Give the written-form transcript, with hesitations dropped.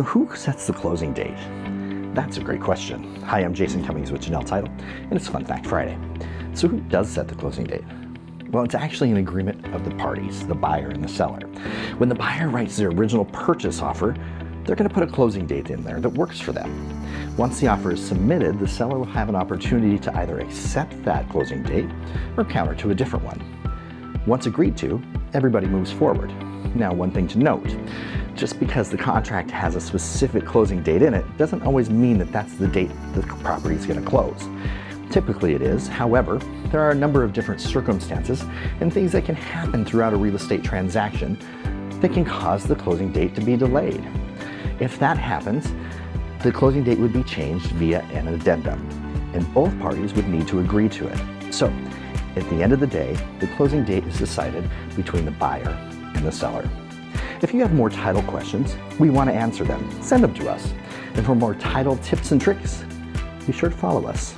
So who sets the closing date? That's a great question. Hi, I'm Jason Cummings with Janelle Title, and it's Fun Fact Friday. So who does set the closing date? Well, it's actually an agreement of the parties, the buyer and the seller. When the buyer writes their original purchase offer, they're going to put a closing date in there that works for them. Once the offer is submitted, the seller will have an opportunity to either accept that closing date or counter to a different one. Once agreed to, everybody moves forward. Now, one thing to note, just because the contract has a specific closing date in it doesn't always mean that that's the date the property is going to close. Typically it is. However, there are a number of different circumstances and things that can happen throughout a real estate transaction that can cause the closing date to be delayed. If that happens, the closing date would be changed via an addendum, and both parties would need to agree to it. So, at the end of the day, the closing date is decided between the buyer and the seller. If you have more title questions, we want to answer them. Send them to us. And for more title tips and tricks, be sure to follow us.